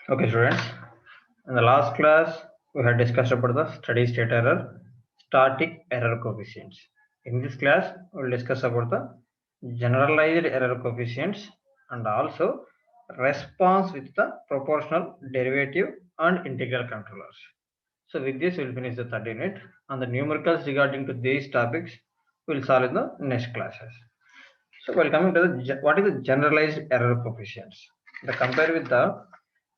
Okay, students. In the last class, we had discussed about the steady state error, static error coefficients. In this class, we will discuss about the generalized error coefficients and also response with the proportional derivative and integral controllers. So with this, we will finish the third unit, and the numericals regarding to these topics we will solve in the next classes. So while coming to the what is the generalized error coefficients? The compare with the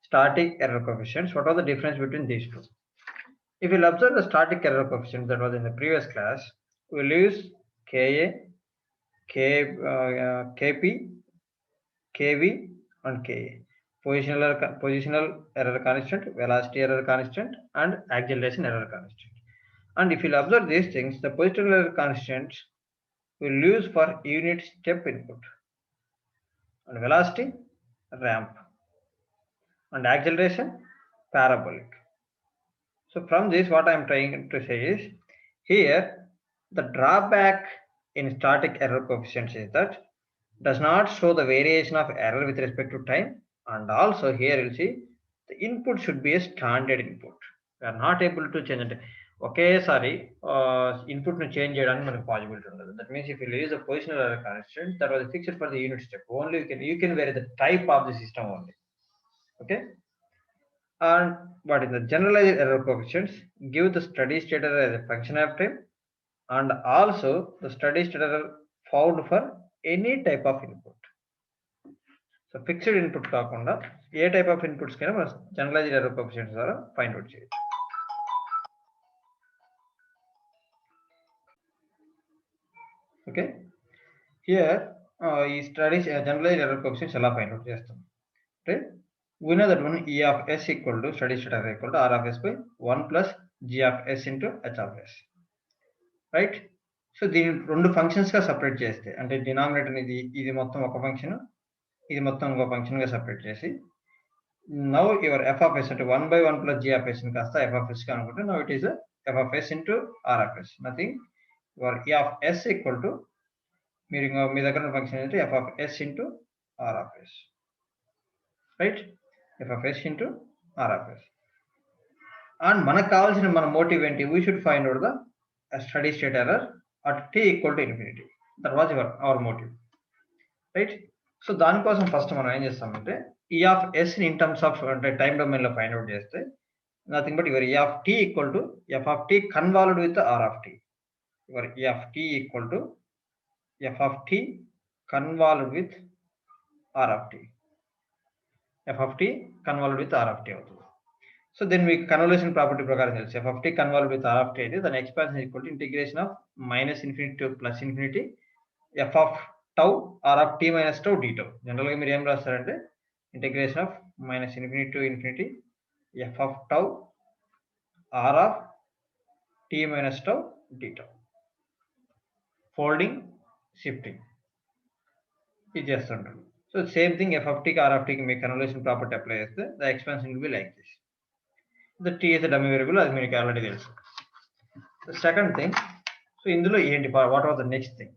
static error coefficients, what was the difference between these two? If you'll observe the static error coefficient that was in the previous class, we'll use Ka, Kp, Kv, and Ka. Positional error constant, velocity error constant, and acceleration error constant. And if you'll observe these things, the positional error constants will use for unit step input, and velocity ramp, and acceleration parabolic. So from this, what I am trying to say is, here the drawback in static error coefficients is that does not show the variation of error with respect to time, and also here you'll see the input should be a standard input. We are not able to change it. Okay, sorry, input no change చేయడానికి possibility ఉండదు. That means if you use a positional error constant that was fixed for the unit step, only you can vary the type of the system only. Okay. And but in the generalized error coefficients give the steady state error as a function of time, and also the steady state error found for any type of input. So fixed input కాకుండా ఏ type of inputs కైనా మనం generalized error coefficients ద్వారా find out చేయొచ్చు. Okay, here ఈ studies generalized error coefficients ఎలా find out చేస్తాం అంటే we know that one E of S equal to steady state error equal to R of S by 1 plus G of S into H of S. Right. So దీన్ని రెండు ఫంక్షన్స్గా separate చేస్తే అంటే denominator ఇది మొత్తం ఒక function, ఇది మొత్తం ఇంకో ఫంక్షన్గా సపరేట్ చేసి now your F of S అంటే 1/1 ప్లస్ జీ ఆఫ్ ఎస్ కాస్త ఎఫ్ ఆఫ్ ఎస్ అనుకుంటే now it is F of S into R of S. Nothing your ఈ ఆఫ్ ఎస్ ఈక్వల్ టు మీరు మీ దగ్గర ఉన్న ఫంక్షన్ ఏంటంటే F of S into R of S. Right, F of S into R of S. And మనకు కావాల్సిన మన motive ఏంటి? We should find out the steady state error at t equal to infinity. That was our motive, right? So దానికోసం first మనం ఏం చేస్తామంటే e of s in terms of అంటే time domain లో ఫైండ్ అవుట్ చేస్తే nothing but your ఈ of t equal to f of t convolved with r of t. Your ఈ of t equal to f of t convolved with r of t. F of t convolved with r of t అవుతుంది. So then మీకు convolution property ప్రకారం తెలుసు F of t convolved with r of t అయితే దాని expansion equal to integration of minus infinity to plus infinity f of tau r of tea minus tau d tau. జనరల్గా మీరు ఏం రాస్తారంటే integration of minus infinity to infinity f of tau r of tea minus tau d tau. Folding, shifting ఇది చేస్తుంటారు. So same thing f of టీకి r of టీకి మీ convolution property apply చేస్తే the expansion will be like this. The t is a dummy variable, అది మీకు already తెలుసు. The second thing, so ఇందులో ఏంటి, what was the next thing?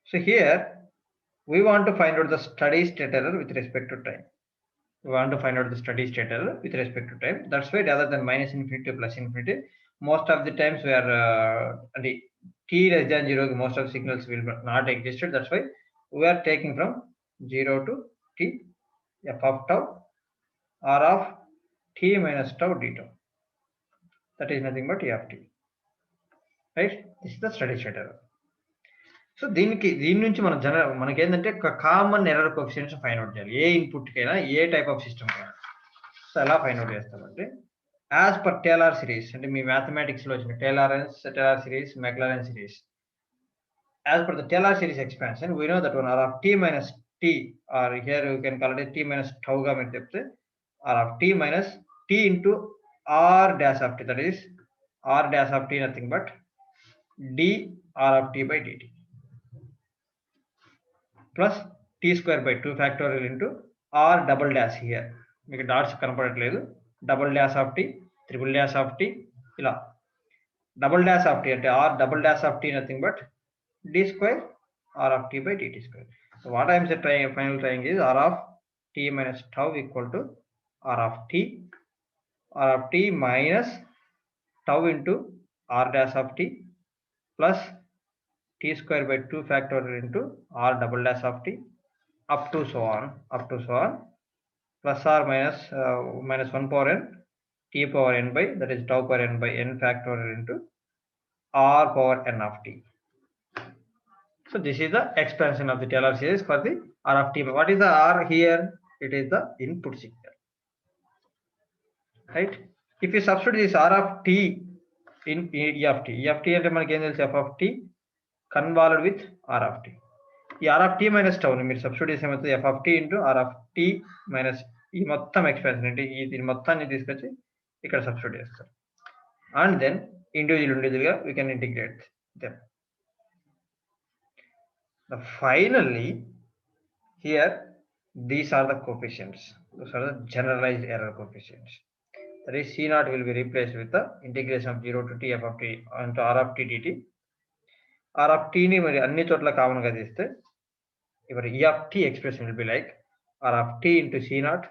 So here we want to find out the steady state error with respect to time. We want to find out the steady state error with respect to time. That's why rather than minus infinity to plus infinity, most of the times we are t less than 0, most of the signals will not exist. That's why we are taking from 0 to t f of tau r of t minus tau d tau. That is nothing but e of t. Right? This is the steady state error. So దీని నుంచి మనకి ఏంటంటే common error coefficients find out చేయాలి ఏ input కైనా ఏ type of system కైనా. So ఎలా ఫైండ్ అవుట్ చేస్తామంటే యాజ్ పర్ టేలర్ సిరీస్, అంటే మీ మ్యాథమెటిక్స్ లో వచ్చిన Taylor series, Maclaurin series. As per the Taylor series expansion we know that one R of tea minus T R here you can call it T minus tau గా మీరు చెప్తే R of tea minus T into R dash of T, that is R dash of T nothing but D R of T by DT plus T square by 2 factorial into R double dash. Here మీకు dots కనపడట్లేదు, double dash of T, triple dash of T, ఇలా double dash of T అంటే R double dash of T nothing but D square R of T by DT square. So what I'm final trying is R of tea minus tau equal to r of t minus tau into r dash of t plus t square by 2 factorial into r double dash of t up to so on plus or minus minus 1 power n t power n by, that is tau power n by n factorial into r power n of t. So this is the expansion of the Taylor series for the r of t. What is the r here? It is the input signal, right? If you substitute this r of t in e of t అంటే మనకి ఏం తెలుసు f of t convolved with r of t. ఈ r of t minus tau ని మీరు substitute చేస్తే ఏమవుతుంది? f of t into r of t minus ఈ మొత్తం ఎక్స్పాన్షన్ అంటే దీని మొత్తాన్ని తీసుకొచ్చి ఇక్కడ సబ్స్టిట్యూట్ చేస్తారు. అండ్ దెన్ individual గా we can integrate them. Finally, here these are the coefficients. Those are the generalized error coefficients. That is, C naught will be replaced with the integration of 0 to t f of t into r of t dt. R of t ni మరి అన్ని చోట్ల common గా తీస్తే your e of t expression will be like r of t into c naught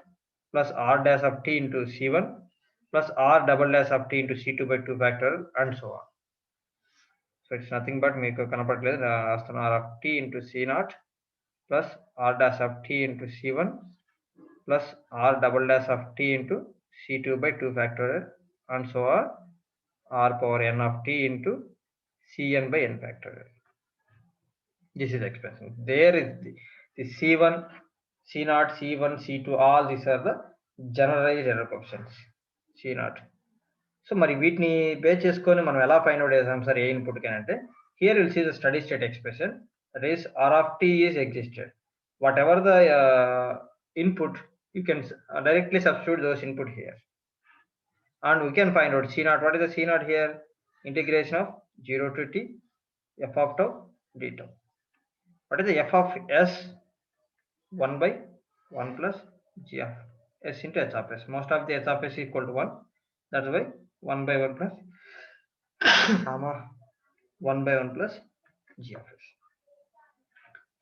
plus r dash of t into c1 plus r double dash of t into c2 by 2 factorial and so on. So it's nothing but మీకు కనపడలేదు రాస్తున్నా r of t into c naught plus r dash of t into c1 plus r double dash of t into c2 by 2 factorial and so on r power n of t into cn by n factorial. This is expression. There is the c1, c0, c1, c2, all these are the generalized error coefficients. c0. So మరి వీటిని base చేసుకొని మనం ఎలా find out చేసాం sir ఏ input కి అంటే, here you'll see the steady state expression, that is r of t is existed. Whatever the input, you can directly substitute those input here and we can find out c0. What is the c0 here? Integration of 0 to t f of tau d tau. What is the f of s? 1 by 1 plus g of s into h of s. Most of the h of s is equal to 1. That's why 1 by 1 plus 1 by 1 plus g of s.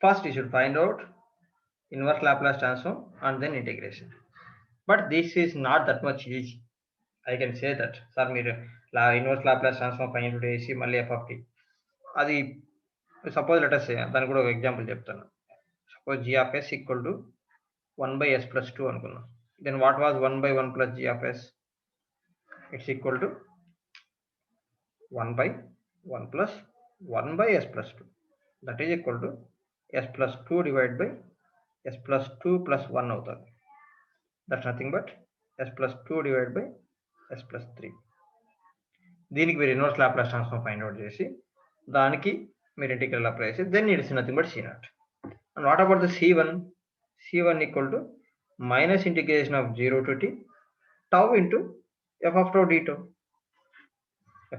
First you should find out inverse Laplace transform and then integration. But this is not that much easy. I can say that sir మీరు inverse Laplace transform find out చేసి మళ్ళీ f of t అది suppose let us say దానికి కూడా ఒక example చెప్తాను. Suppose g of s equal to 1 by s plus 2 అనుకున్నాం. Then what was 1 by 1 plus g of s? It's equal to 1 by 1 plus 1 by s plus 2. That is equal to s plus 2 divided by s plus 2 plus 1 అవుతుంది. That's nothing but s plus 2 divided by s plus 3. దీనికి మీరు inverse Laplace transform find out చేసి దానికి మీరు integral apply చేసి then it's nothing but c0. And what about the c1? c1 equal to minus integration of 0 to t tau into f of tau d tau.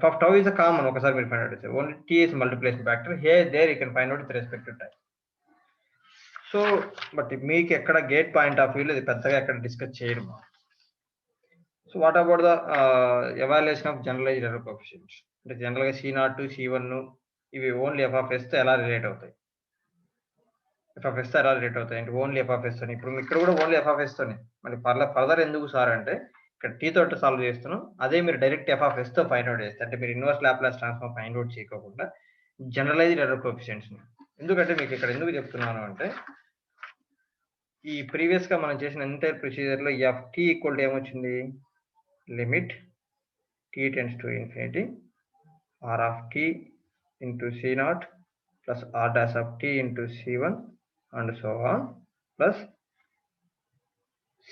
f of tau is a common, ఒకసారి మీరు find out చేస్తే only t is multiplication factor. Here there you can find out with respect to time. So but మీకు ఎక్కడ gate point of వ్యూలో ఇది పెద్దగా ఎక్కడ discuss చేయరు. So what about the evaluation of generalised error coefficients అంటే జనరల్గా c0 c1 ఇవి ఓన్లీ f of s తో ఎలా రిలేట్ అవుతాయి? f of s తో ఎలా రిలేట్ అవుతాయి అంటే ఓన్లీ f of s తోని. ఇప్పుడు ఇక్కడ కూడా ఓన్లీ f of s తోనే. మళ్ళీ ఫర్దర్ ఎందుకు సార్ అంటే ఇక్కడ t తోటి సాల్వ్ చేస్తున్నాం, అదే మీరు డైరెక్ట్ f of s తో ఫైండ్ అవుట్ చేస్తే అంటే మీరు inverse Laplace transform find out చేయకోకుండా జనరలైజ్డ్ ఎర్రర్ కోఎఫిషియెంట్స్ ని. ఎందుకంటే మీకు ఇక్కడ ఎందుకు చెప్తున్నాను అంటే ఈ ప్రీవియస్ గా మనం చేసిన ఎంటైర్ ప్రొసీజర్ లో f t ఈక్వల్ టు ఏమొచ్చింది? Limit t tends to infinity r of t into c0 plus r dash of t into c1 and so on plus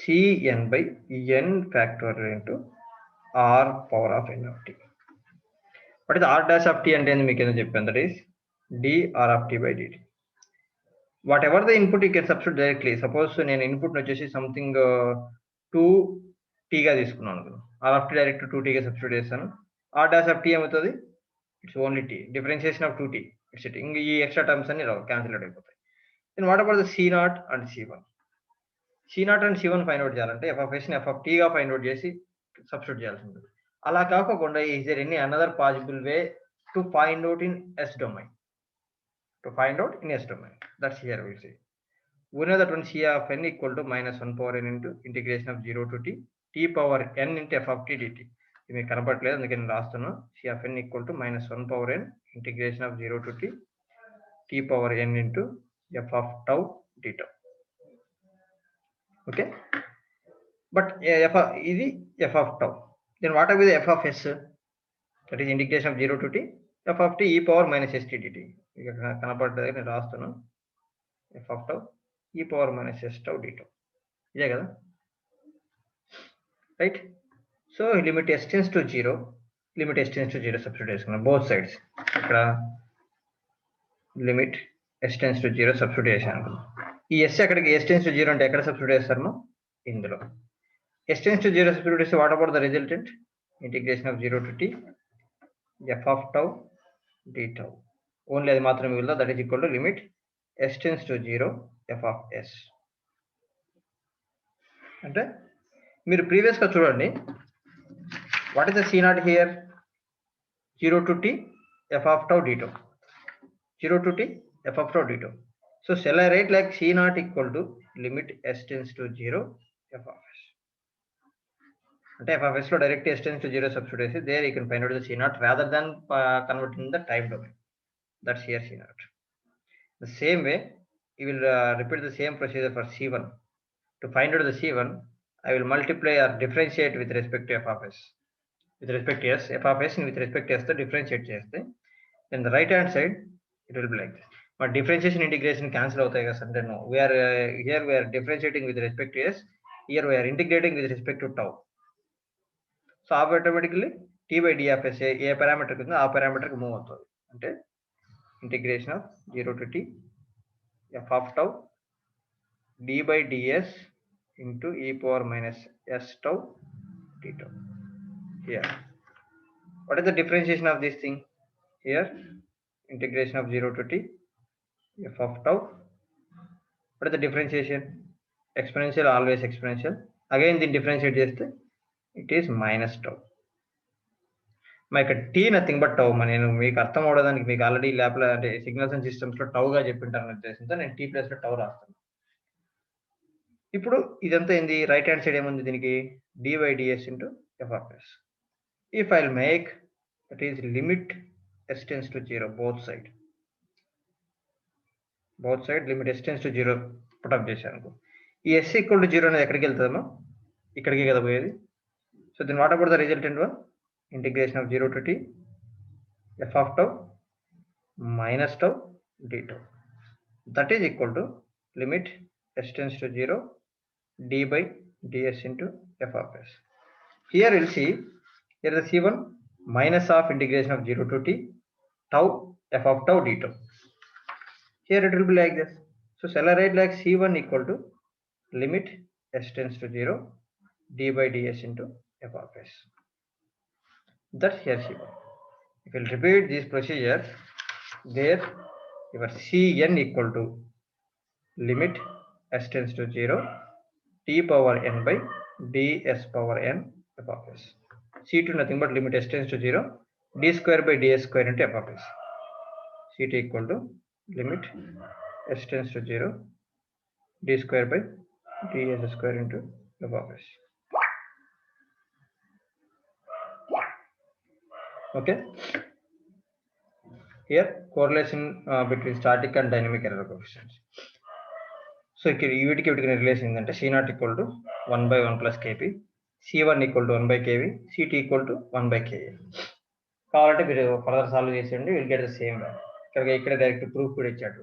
cn by n factorial into r power of n of t. What is r dash of t అంటే మీకు ఏదో చెప్పాను, that is d r of t by dt. Whatever the input you can substitute directly. Suppose నేను input వచ్చేసి something 2t గా తీసుకున్నాను అనుకున్నాను, r of t direct 2t గా సబ్స్టిట్యూట్ చేస్తాను. r dash of t ఏమవుతుంది? It's only t, differentiation of 2t. It's it. ఇంక ఈ ఎక్స్ట్రా టర్మ్స్ అన్ని క్యాన్సిల్ అవుట్ అయిపోతాయి. Then what about the c0 and c1? c0 and c1 find out చేయాలంటే f of s ని f of t గా ఫైండ్ out చేసి substitute చేయాల్సి ఉంటుంది. అలా కాకుండా is there any another possible way to find out in s domain? To find out in S domain, that's here we see. We know that one C of n equal to minus 1 power n into integration of 0 to t power n into f of t dt. ఇది మీకు కనపడట్లేదు అందుకే నేను రాస్తున్నాను. C of n equal to minus 1 power n integration of 0 to t power n into f of tau d tau. Okay, but ఇది f of tau. Then what will be the f of s? That is integration of 0 to t f of t e power minus st dt. ఇక్కడ కనపడట్లేదు నేను రాస్తున్నాను. f of tau e power minus s tau d tau. ఇదే కదా, right? So limit s tends to 0, limit s tends to 0 substitute చేసుకున్నాం both sides. ఇక్కడ limit s tends to 0 substitute చేశాను అనుకున్నాం. ఈ s అక్కడికి s tends to 0 అంటే ఎక్కడ సబ్స్టిట్యూట్ చేస్తారో ఇందులో. s tends to 0 సబ్స్టిట్యూట్ చేస్తే what about the resultant? Integration of 0 to t f of tau d tau. Only అది మాత్రమే మిగులుతా. That is equal to limit s tends to 0 f of s. అంటే మీరు ప్రీవియస్ గా చూడండి, what is the c not here? 0 to t f of tau d tau, 0 to t f of tau d tau. So shall I write like c naught equal to limit s tends to 0 f of s. అంటే f of s లో direct s tends to 0 substitute చేసి there you can find out the c naught rather than converting the time domain. That's here c naught. The same way you will repeat the same procedure for c1. To find out the c1, I will multiply or differentiate with respect to f of s. With respect to s, f of s with respect to s తో differentiate చేస్తే then the right hand side it will be like this. But differentiation integration cancel అవుతాయి కదా అంటే no, we are here we are differentiating with respect to s, here we are integrating with respect to tau. So automatically t by d of s A parameter ఉందో ఆ parameter కి move అవుతుంది. అంటే integration of 0 to t f of tau d by ds into e power minus s tau d tau. Here what is the differentiation of this thing? Here integration of 0 to t f of tau. What is the differentiation? Exponential, always exponential. Again the differentiate cheste it is minus tau. మా ఇక్కడ t nothing but tau. నేను మీకు అర్థం అవడానికి మీకు already lab లో అంటే signals and systems లో tau గా చెప్పింటాను ఉద్దేశంతో నేను t ప్లేస్ లో tau రాస్తాను. ఇప్పుడు ఇదంతా ఏంది? రైట్ హ్యాండ్ సైడ్ ఏముంది దీనికి? d by ds into f of s. If I'll make that is limit s tends to 0 both side limit s tends to 0 put up చేశాను. ఈ s equal to 0 అనేది ఎక్కడికి వెళ్తుందమ్మా? ఇక్కడికి కదా పోయేది. So then what about the resultant one? Integration of 0 to t f of tau minus tau d tau. That is equal to limit s tends to 0 d by ds into f of s. Here we'll see, here the c1 minus of integration of 0 to t tau f of tau d tau. Here it will be like this. So shall I write like c1 equal to limit s tends to 0 d by ds into f of s. That's here c1. If you repeat this procedure, there your cn equal to limit s tends to 0 t power n by ds power n f of s. c2 nothing but limit s tends to 0 d square by ds square into f of s. c2 equal to limit s tends to 0 d square by ds square into f of s. Okay, here correlation between static and dynamic error coefficients. So ఇక్కడ వీటికి relation ఏంటంటే c naught equal to 1 by 1 plus kp, c1 equal to 1 by kv, c2 equal to 1 by ka. కావాలంటే మీరు further solve చేసేయండి, will get the same value. ఇక్కడ direct proof కూడా ఇచ్చాడు.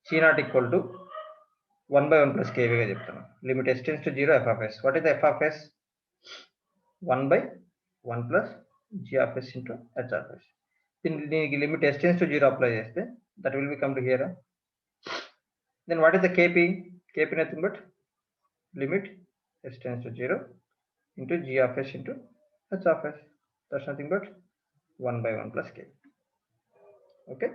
c naught equal to 1 by 1 plus kv గా చెప్తాను. Limit s tends to 0 f of s. What is the f of s? 1 by 1 plus g of s into h of s. దీనికి limit s tends to 0 apply చేస్తే that will become to here. Then what is the kp? Kp nothing but limit s tends to 0 into g of s into h of s. That's nothing but 1 by 1 plus kp. Okay,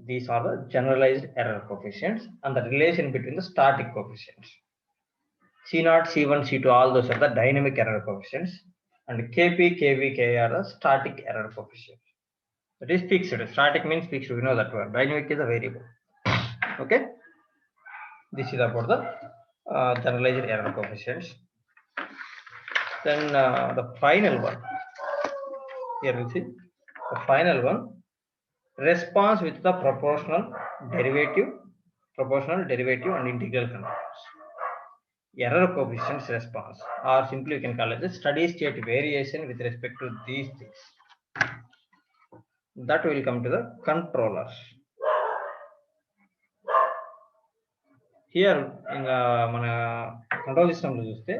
these are the generalized error coefficients and the relation between the static coefficients. c0, c1, c2, all those are the dynamic error coefficients, and kp, kv, ka are the static error coefficients. That is fixed. Static means fixed, we know that word. Dynamic is a variable. Okay, This is about the generalized error coefficients. Then the final one, here we see the final one, response with the proportional derivative and integral controls. Error coefficients response, or simply you can call it the steady state variation with respect to these things. That will come to the controllers. Here in మన control system లో చూస్తే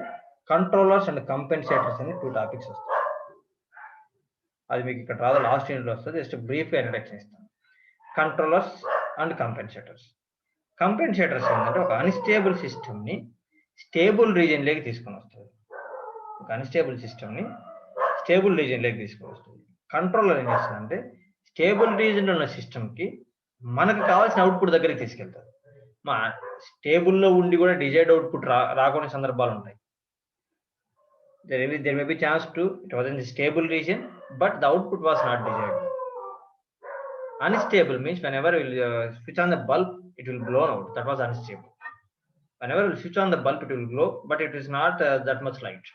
controllers and compensators అని two topics వస్తాయి. అది మీకు ఇక్కడ రాదు, last unit లో వస్తుంది. జస్ట్ బ్రీఫ్ ఇంట్రడక్షన్ ఇస్తాను. Controllers and compensators. కంపెన్సేటర్స్ ఏంటంటే ఒక అన్స్టేబుల్ సిస్టమ్ ని స్టేబుల్ రీజియన్ లోకి తీసుకొని వస్తుంది. ఒక అన్స్టేబుల్ సిస్టమ్ ని స్టేబుల్ రీజియన్ లోకి తీసుకొని వస్తుంది. కంట్రోలర్ ఏం చేస్తుందంటే స్టేబుల్ రీజియన్ లో ఉన్న సిస్టమ్ కి మనకు కావాల్సిన అవుట్పుట్ దగ్గరికి తీసుకెళ్తారు. మా స్టేబుల్లో ఉండి కూడా డిజైర్డ్ అవుట్పుట్ రాకునే సందర్భాలు ఉంటాయి. There may be chance to it was in the stable region, but the output was not desired. Unstable means whenever we will switch on the bulb, it will blow out. That was unstable. Whenever we switch on the bulb, it will glow, but it is not that much light.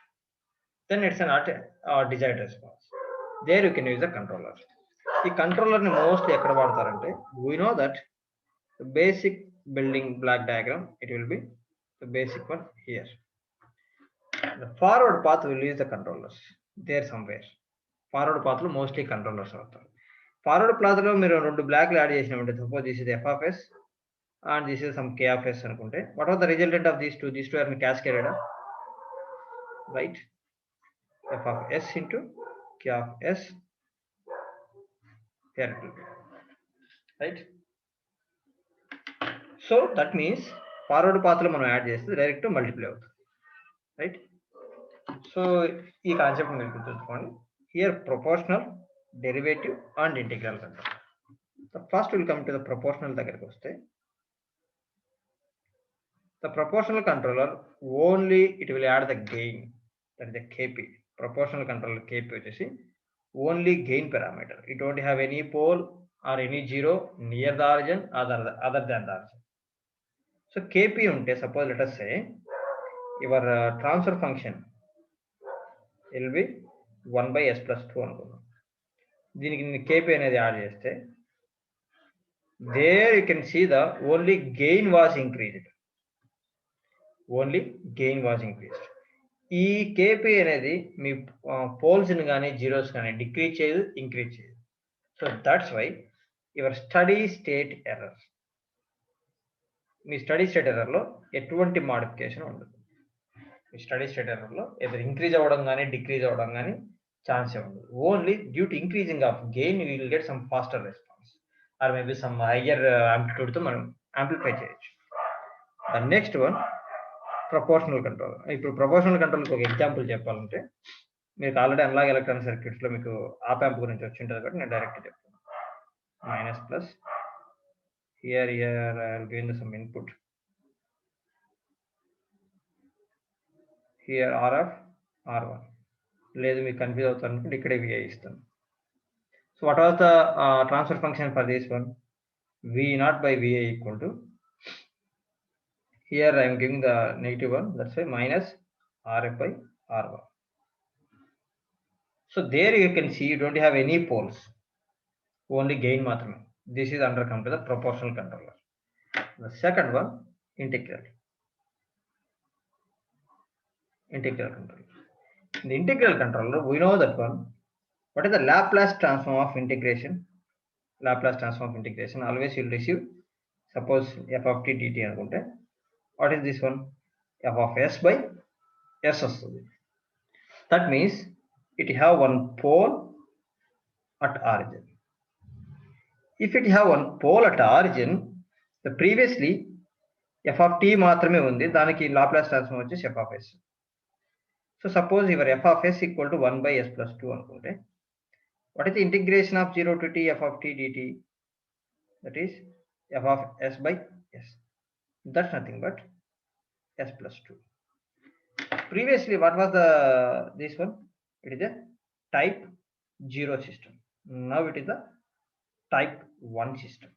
Then it's not a desired response. There you can use the controller. The controller ni mostly ekkada vaadtarante, we know that the basic building block diagram, it will be the basic one here. The forward path will use the controllers there somewhere. Forward path lo mostly controllers avtaru. Forward path lo మీరు రెండు బ్లాక్లు add చేసినామంటే, suppose this is f of s and this is some k of s అనుకుంటే, what was the resultant of these two? These two are cascaded, right? F of s into k of s, here it will be, right? So that means forward path lo మనం add చేస్తే direct multiply అవుతుంది, right? So ఈ concept మీరు గుర్తుంచుకోండి. Here proportional, derivative and integral control. The first will come to the proportional దగ్గరికి వస్తే, the proportional controller only it will add the gain, that is the kp. Proportional controller kp వచ్చేసి only gain parameter. It don't have any pole or any zero near the origin other than the origin. So kp ఉంటే, suppose let us say your transfer function will be 1 by s plus 2 అనుకున్నాం. దీనికి నేను kp అనేది add చేస్తే, there you can see the only gain was increased. ఈ kp అనేది మీ poles ని కానీ జీరోస్ కానీ డిక్రీజ్ చేయదు, ఇంక్రీజ్ చేయదు. So that's why your steady state error, మీ స్టడీ స్టేట్ ఎర్రర్ లో ఎటువంటి మాడిఫికేషన్ ఉండదు. మీ స్టడీ స్టేట్ ఎర్రర్ లో ఏదో ఇంక్రీజ్ అవ్వడం కానీ డిక్రీజ్ అవ్వడం కానీ ఛాన్సే ఉండదు. Only due to increasing of gain you will get some faster response, or maybe some higher amplitude తో మనం యాంప్లిఫై చేయొచ్చు. The next one proportional control. ఇప్పుడు ప్రపోర్షనల్ కంట్రోల్ ఒక ఎగ్జాంపుల్ చెప్పాలంటే, మీకు ఆల్రెడీ అనలాగ్ ఎలక్ట్రానిక్ సర్క్యూట్స్ లో మీకు ఆప్ యాంప్ గురించి వచ్చి ఉంటుంది కాబట్టి నేను డైరెక్ట్ చెప్తాను. Minus plus here I will give some input, here RF R1, లేదు మీకు కన్ఫ్యూజ్ అవుతారు అనుకుంటే ఇక్కడే VI ఇస్తాను. So what was the transfer function for this one? V0 by VI equal to, here I am giving the negative one, that's why minus RF by R1. So there you can see you don't have any poles, only gain matrame. This is under come to the proportional controller. The second one, integral controller. In the integral controller, we know that one. What is the Laplace transform of integration? Laplace transform of integration, always you will receive, suppose f of t dt anukunte, what is this one? F of s by s వస్తుంది. That means it have one pole at origin. If it have one pole at origin, the previously f of t మాత్రమే ఉంది, దానికి Laplace transform వచ్చేసి f of s. So suppose your f of s equal to 1 by s plus 2 అనుకుంటే, what is the integration of 0 to t f of t dt? That is f of s by s. That's nothing but s plus 2. Previously what was this one? It is a type 0 system. Now it is the type 1 system.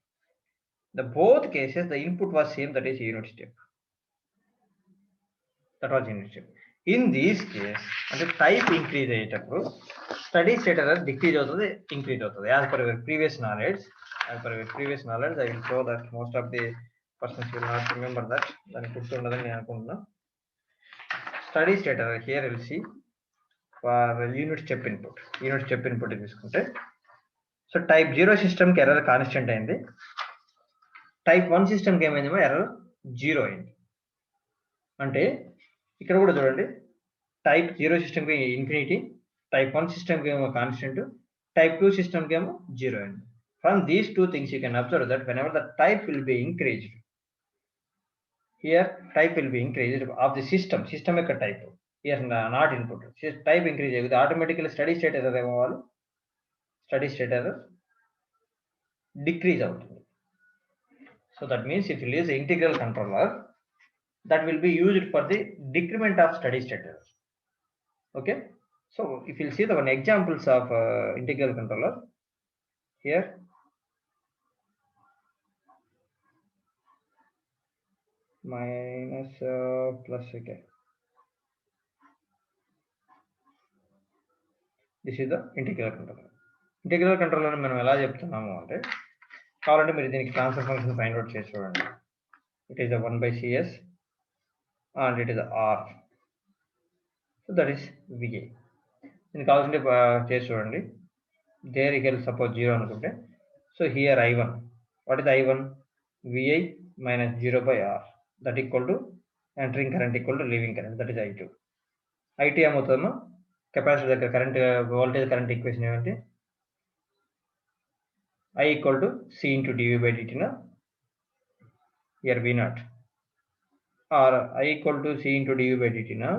The both cases the input was same, that is unit step. That was unit step. In this case, అంటే type increase అయ్యేటప్పుడు steady state error decrease అవుతుంది, increase అవుతుంది. As per your previous knowledge, I will show that most of the persons will not remember that. దానికి గుర్తుండదని నేను అనుకుంటున్నా. Steady state error here we'll see for unit step input తీసుకుంటే, so type 0 system కి error constant అయింది, type 1 system కి ఏమైందేమో error 0 అయింది. అంటే ఇక్కడ కూడా చూడండి, టైప్ 0 సిస్టమ్ కి ఇన్ఫినిటీ, టైప్ 1 సిస్టమ్ కి ఏమో కాన్స్టెంట్, టైప్ 2 సిస్టమ్ కి ఏమో 0 అయింది. From these two things you can observe that whenever the type will be increased, here type will be increased of the system యొక్క type, here not input, type increase అయ్యింది automatically steady state error ఏమవ్వాలి, steady state error decrease అవుతుంది. So that means if you use the integral controller, that will be used for the decrement of steady state error. Okay, so if you see the one examples of integral controller here, minus plus, okay, this is the integral controller మనం ఎలా చెప్తున్నాము అంటే, కావాలంటే మీరు దీనికి transfer function find out చేసి చూడండి. It is 1/CS and it is R, so that is VA. దీనికి కావాల్సింటే చేసి చూడండి. దేర్ ఈక్వల్ సపోజ్ 0 అనుకుంటే, so here I1, what is I1, VI minus 0/R, that equal to entering current equal to leaving current, that is I2. I2 ఏమవుతుందో capacitor దగ్గర current voltage current equation ఏమంటే I equal to C into dV/dt na, here V0, or I equal to C into dV/dt na,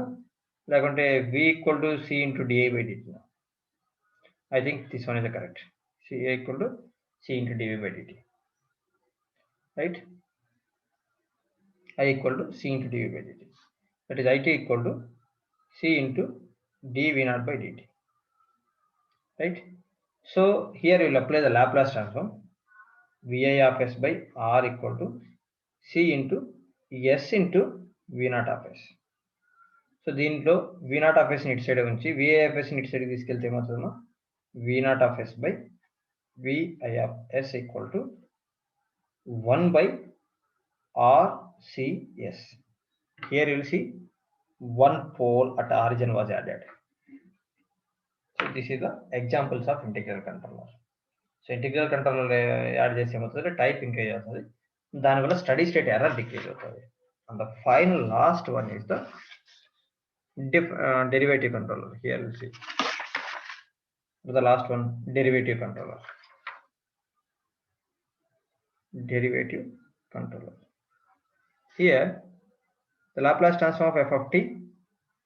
లేకుంటే V equal to C into dI/dt na. I think this one is the correct. C equal to C into dV/dt, right? I equal to C into dV/dt, that is I2 equal to C into dV0/dt, right? So here we will apply the Laplace transform, Vi of S by R equal to C into S into V0 of S. So దీంట్లో V0 of S ఇటు side ఉంచి Vi of S ఇటు side తీసుకెళ్తే ఏమవుతుందో V0 of S by Vi of S equal to 1/RCS. Here you will see one pole at origin was added. So this is the examples of integral controller. So integral controller add చేసి ఏమవుతుంది, type increase అవుతుంది, దానివల్ల study state error decrease అవుతుంది. And the final last one is the derivative controller. Here we'll see the last one, derivative controller. Here the Laplace transform of f of t,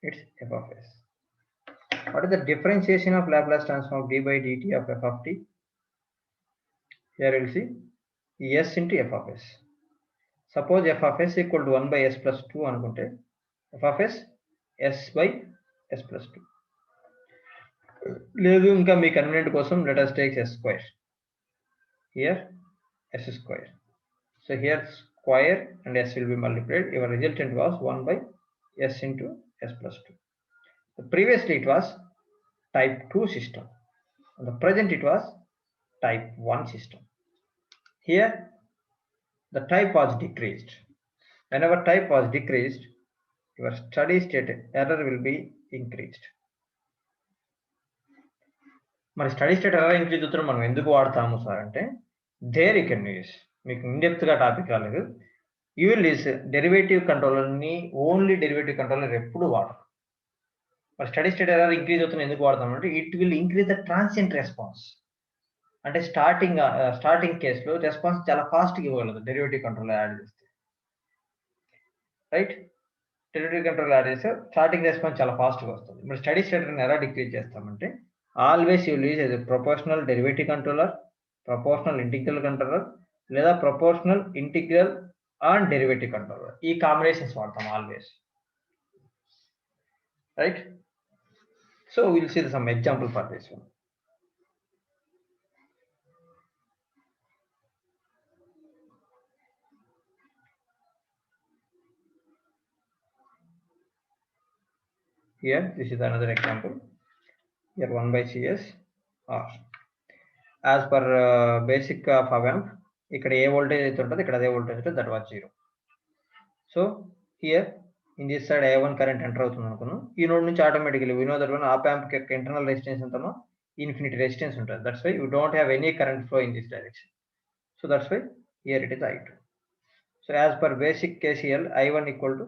it's f of s. What is the differentiation of Laplace transform of d/dt of f of t? Here we'll see s into f of s. Suppose f of s equal to 1/s plus 2 అనుకుంటే, f of s s by s plus 2. లేదు ఇంకా మీ convenient కోసం let us take s square. Here s square. So here square and s will be multiplied. Your resultant was 1/s into s plus 2. So previously it was type 2 system. And the present it was type 1 system. Here the type was decreased. Whenever type was decreased, your steady state error will be increased. మరి steady state error increase అవుతున్నా మనం ఎందుకు వాడతాము sir అంటే, there you can use, మీకు ఇన్డెప్త్గా topic రాలేదు, you will use derivative కంట్రోలర్ని, ఓన్లీ డెరివేటివ్ కంట్రోలర్ ఎప్పుడు వాడరు. మరి స్టడీ స్టేట్ ఎర్రర్ ఇంక్రీజ్ అవుతున్నా ఎందుకు వాడతామంటే, it will increase the transient response. అంటే స్టార్టింగ్ కేసులో రెస్పాన్స్ చాలా ఫాస్ట్గా ఇవ్వగలదు డెరివేటివ్ కంట్రోలర్ యాడ్ చేస్తే, రైట్? డెరివేటివ్ కంట్రోలర్ యాడ్ చేస్తే స్టార్టింగ్ రెస్పాన్స్ చాలా ఫాస్ట్గా వస్తుంది. మరి స్టడీ స్టేట్ని ఎలా డిక్రీజ్ చేస్తామంటే, always you will use as a proportional derivative controller, proportional integral controller, లేదా proportional integral and derivative controller. ఈ కాంబినేషన్స్ వాడతాం always, right? So we'll see some example for this one. Here this is another example. Here 1 by CS R. As per basic of amp, ఇక్కడ ఏ voltage అయితే ఉంటుందో ఇక్కడ అదే voltage ఉంటుంది, that was 0. So here in this side I1 current enter అవుతుంది అనుకున్నాం. ఈ node నుంచి automatically we know that one op amp యొక్క ఇంటర్నల్ రెసిస్టెన్స్ ఎంతనో ఇన్ఫినిటీ రెసిస్టెన్స్ ఉంటుంది. That's why you don't have any current flow in this direction. So that's why here it is I2. So as per basic KCL, I1 equal to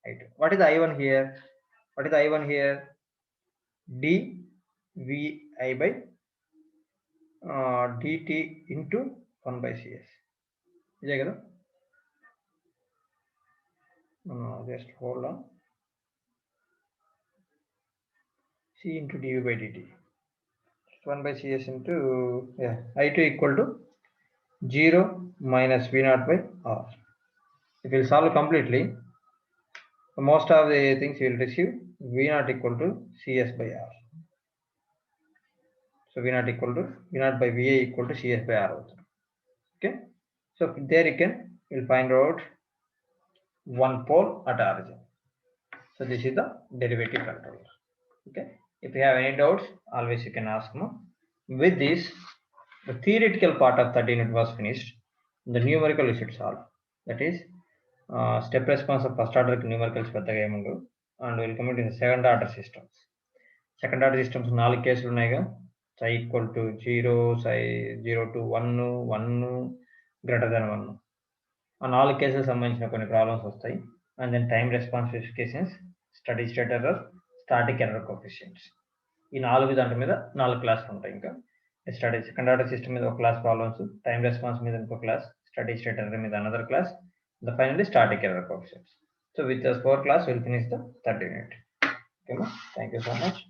I2. What is I1 here? What is I1 here? dVi by dt into 1 by CS. Is that correct? Just hold on. C into dV by dt. 1 by CS into I2 equal to 0 minus V0 by R. If you solve completely, most of the things you will receive V0 equal to CS by R. So V0 equal to V0 by VA equal to CS by R. Okay. So there you can will find out one pole at origin. So this is the derivative controller. Okay. If you have any doubts, always you can ask me. With this, the theoretical part of 30 unit was finished. The numerical you should solve. That is step response of first order numericals పెద్దగా ఏముండవు. And we'll come into the second order systems. Second order systems 4 కేసులు ఉన్నాయిగా. Psi equal to 0, psi 0 to 1, 1 greater than 1. ఆ 4 కేసులకు సంబంధించిన కొన్ని problems వస్తాయి. And then time response specifications, steady state error, static error coefficients. ఈ 4 దాంట్ల మీద 4 క్లాసులు ఉంటాయి. ఇంకా స్టడీ సెకండ్ ఆర్డర్ సిస్టమ్ మీద ఒక క్లాస్ ప్రాబ్లమ్స్, టైం రెస్పాన్స్ మీద ఇంకో క్లాస్, స్టడీ స్టేట్ ఎర్రర్ మీద another class, the finally static error coefficients. So with thus 4 class will finish the 30 unit. ఓకేనా? Thank you so much.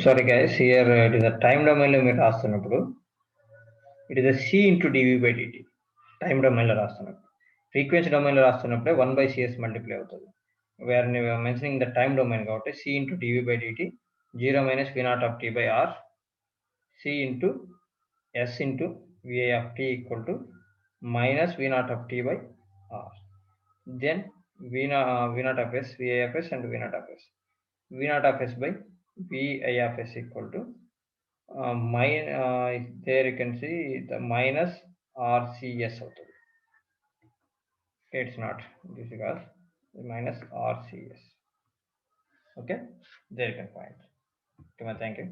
Sorry guys, here it is a time domain లో మీరు రాస్తున్నప్పుడు it is a C into dV by dt. Time domain లో రాస్తున్నప్పుడు, frequency domain లో రాస్తున్నప్పుడే 1 by CS multiply అవుతుంది. Where mentioning the time domain కాబట్టి C into dV by dt 0 minus V0 of t by R, C into S into VA of t equal to minus V0 of t by R. Then V0 of S, VA of S and V0 of S. V0 of S by VI of S equal to there you can see the minus RCS అవుతుంది. It's not this because minus RCS. Okay, there you can find. Okay, thank you.